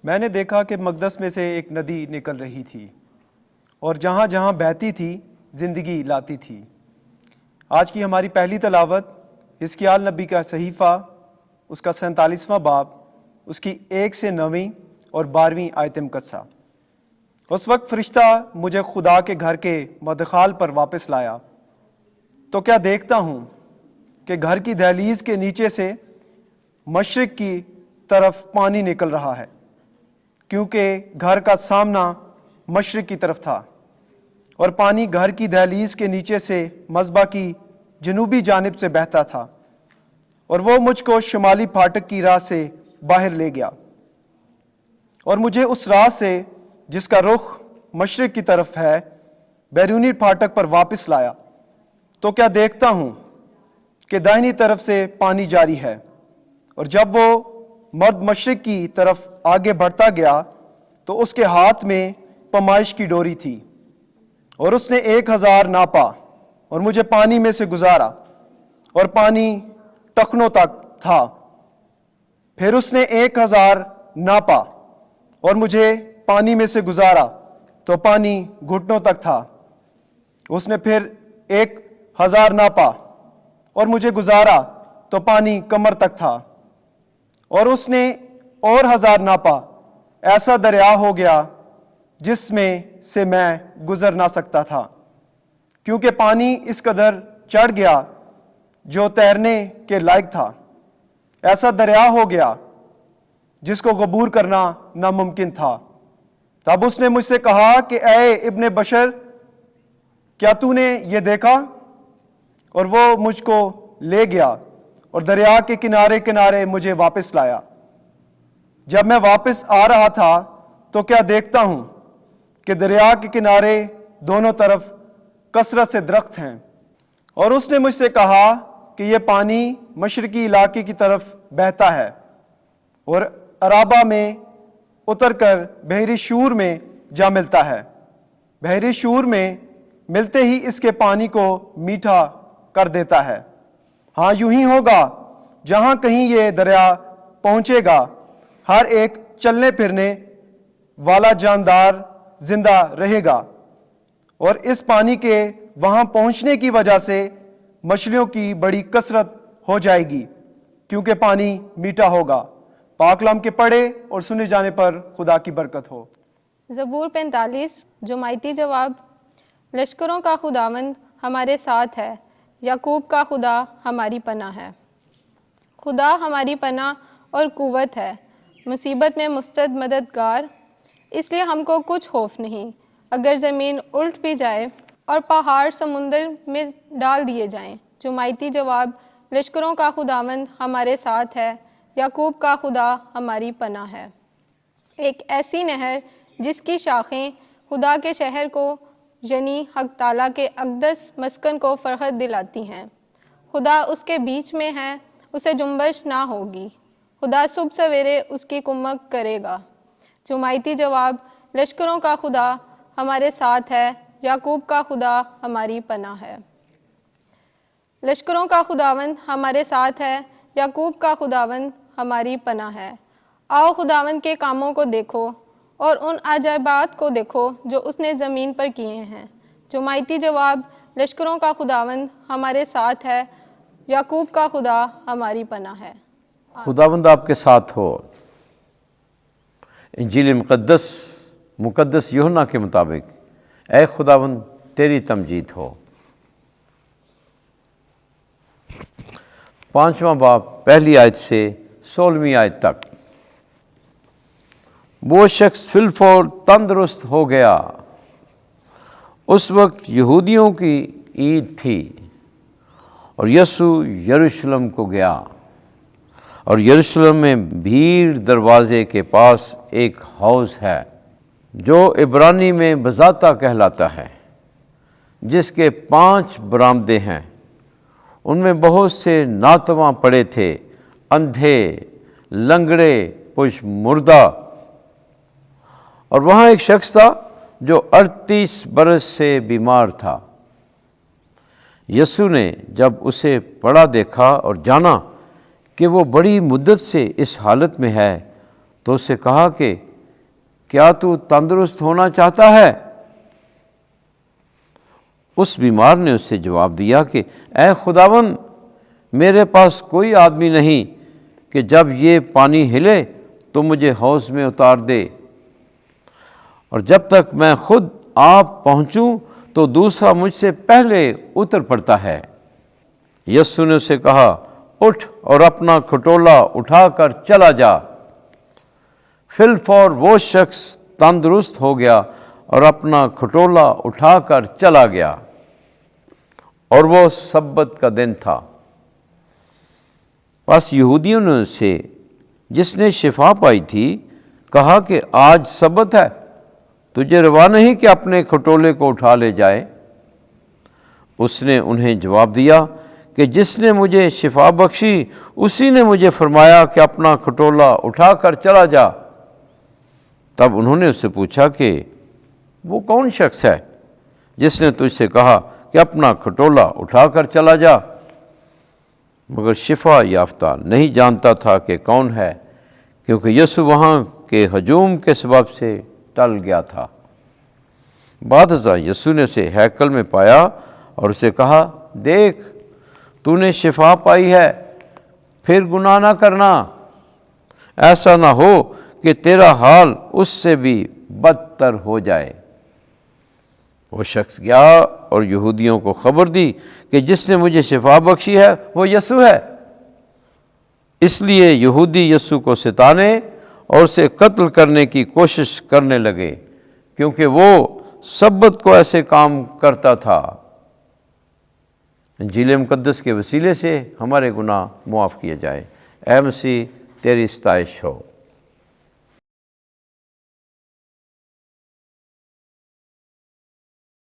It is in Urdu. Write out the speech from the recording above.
میں نے دیکھا کہ مقدس میں سے ایک ندی نکل رہی تھی اور جہاں جہاں بہتی تھی زندگی لاتی تھی۔ آج کی ہماری پہلی تلاوت حزقیال نبی کا صحیفہ، اس کا 47واں باب، اس کی 1 سے 9 اور 12ویں آیت مقدسہ۔ اس وقت فرشتہ مجھے خدا کے گھر کے مدخال پر واپس لایا تو کیا دیکھتا ہوں کہ گھر کی دہلیز کے نیچے سے مشرق کی طرف پانی نکل رہا ہے، کیونکہ گھر کا سامنا مشرق کی طرف تھا، اور پانی گھر کی دہلیز کے نیچے سے مذبح کی جنوبی جانب سے بہتا تھا، اور وہ مجھ کو شمالی پھاٹک کی راہ سے باہر لے گیا اور مجھے اس راہ سے جس کا رخ مشرق کی طرف ہے بیرونی پھاٹک پر واپس لایا تو کیا دیکھتا ہوں کہ داہنی طرف سے پانی جاری ہے، اور جب وہ مرد مشرق کی طرف آگے بڑھتا گیا تو اس کے ہاتھ میں پیمائش کی ڈوری تھی، اور اس نے 1000 ناپا اور مجھے پانی میں سے گزارا، اور پانی ٹخنوں تک تھا۔ پھر اس نے 1000 ناپا اور مجھے پانی میں سے گزارا تو پانی گھٹنوں تک تھا۔ اس نے پھر 1000 ناپا اور مجھے گزارا تو پانی کمر تک تھا، اور اس نے اور 1000 ناپا، ایسا دریا ہو گیا جس میں سے میں گزر نہ سکتا تھا، کیونکہ پانی اس قدر چڑھ گیا جو تیرنے کے لائق تھا۔ ایسا دریا ہو گیا جس کو عبور کرنا ناممکن تھا۔ تب اس نے مجھ سے کہا کہ اے ابن بشر، کیا تو نے یہ دیکھا؟ اور وہ مجھ کو لے گیا اور دریا کے کنارے کنارے مجھے واپس لایا۔ جب میں واپس آ رہا تھا تو کیا دیکھتا ہوں کہ دریا کے کنارے دونوں طرف کثرت سے درخت ہیں، اور اس نے مجھ سے کہا کہ یہ پانی مشرقی علاقے کی طرف بہتا ہے اور عرابہ میں اتر کر بحیرہ شور میں جا ملتا ہے۔ بحیرہ شور میں ملتے ہی اس کے پانی کو میٹھا کر دیتا ہے۔ ہاں یوں ہی ہوگا، جہاں کہیں یہ دریا پہنچے گا ہر ایک چلنے پھرنے والا جاندار زندہ رہے گا، اور اس پانی کے وہاں پہنچنے کی وجہ سے مچھلیوں کی بڑی کثرت ہو جائے گی، کیونکہ پانی میٹھا ہوگا۔ پاک کلام کے پڑھے اور سنے جانے پر خدا کی برکت ہو۔ زبور 45 جماعتی جواب۔ لشکروں کا خداوند ہمارے ساتھ ہے، یعقوب کا خدا ہماری پناہ ہے۔ خدا ہماری پناہ اور قوت ہے، مصیبت میں مستعد مددگار، اس لیے ہم کو کچھ خوف نہیں۔ اگر زمین الٹ بھی جائے اور پہاڑ سمندر میں ڈال دیے جائیں۔ جماعتی جواب۔ لشکروں کا خداوند ہمارے ساتھ ہے، یعقوب کا خدا ہماری پناہ ہے۔ ایک ایسی نہر جس کی شاخیں خدا کے شہر کو یعنی حق تعالیٰ کے اقدس مسکن کو فرحت دلاتی ہیں۔ خدا اس کے بیچ میں ہے، اسے جنبش نہ ہوگی۔ خدا صبح سویرے اس کی کمک کرے گا۔ جماعتی جواب۔ لشکروں کا خدا ہمارے ساتھ ہے، یعقوب کا خدا ہماری پناہ ہے۔ لشکروں کا خداوند ہمارے ساتھ ہے، یعقوب کا خداوند ہماری پناہ ہے۔ آؤ خداوند کے کاموں کو دیکھو اور ان عجائبات کو دیکھو جو اس نے زمین پر کیے ہیں۔ جماعتی جواب۔ لشکروں کا خداوند ہمارے ساتھ ہے، یعقوب کا خدا ہماری پناہ ہے۔ خداوند آپ کے ساتھ ہو۔ انجیل مقدس یوحنا کے مطابق اے خداوند تیری تمجید ہو۔ 5واں باب پہلی آیت سے 16ویں آیت تک۔ وہ شخص فی الفور تندرست ہو گیا۔ اس وقت یہودیوں کی عید تھی اور یسوع یروشلم کو گیا، اور یروشلم میں بھیڑ دروازے کے پاس ایک حوض ہے جو عبرانی میں بزاتہ کہلاتا ہے، جس کے 5 برآمدے ہیں۔ ان میں بہت سے ناتواں پڑے تھے، اندھے، لنگڑے، پش مردہ، اور وہاں ایک شخص تھا جو 38 برس سے بیمار تھا۔ یسوع نے جب اسے پڑا دیکھا اور جانا کہ وہ بڑی مدت سے اس حالت میں ہے تو اس سے کہا کہ کیا تو تندرست ہونا چاہتا ہے؟ اس بیمار نے اس سے جواب دیا کہ اے خداوند، میرے پاس کوئی آدمی نہیں کہ جب یہ پانی ہلے تو مجھے حوض میں اتار دے، اور جب تک میں خود آپ پہنچوں تو دوسرا مجھ سے پہلے اتر پڑتا ہے۔ یسوع نے اسے کہا، اٹھ اور اپنا کھٹولا اٹھا کر چلا جا۔ فی الفور وہ شخص تندرست ہو گیا اور اپنا کھٹولا اٹھا کر چلا گیا، اور وہ سبت کا دن تھا۔ پس یہودیوں نے اسے، جس نے شفا پائی تھی، کہا کہ آج سبت ہے، تجھے روا نہیں کہ اپنے کھٹولے کو اٹھا لے جائے؟ اس نے انہیں جواب دیا کہ جس نے مجھے شفا بخشی اسی نے مجھے فرمایا کہ اپنا کھٹولا اٹھا کر چلا جا۔ تب انہوں نے اس سے پوچھا کہ وہ کون شخص ہے جس نے تجھ سے کہا کہ اپنا کھٹولا اٹھا کر چلا جا؟ مگر شفا یافتہ نہیں جانتا تھا کہ کون ہے، کیونکہ یسوع وہاں کے ہجوم کے سبب سے ٹل گیا تھا۔ بعد ازاں یسوع نے اسے ہیکل میں پایا اور اسے کہا، دیکھ، تو نے شفا پائی ہے، پھر گناہ نہ کرنا، ایسا نہ ہو کہ تیرا حال اس سے بھی بدتر ہو جائے۔ وہ شخص گیا اور یہودیوں کو خبر دی کہ جس نے مجھے شفا بخشی ہے وہ یسوع ہے۔ اس لیے یہودی یسوع کو ستانے اور اسے قتل کرنے کی کوشش کرنے لگے، کیونکہ وہ سبت کو ایسے کام کرتا تھا۔ انجیل مقدس کے وسیلے سے ہمارے گناہ معاف کیے جائے۔ اے مسیح، تیری ستائش ہو۔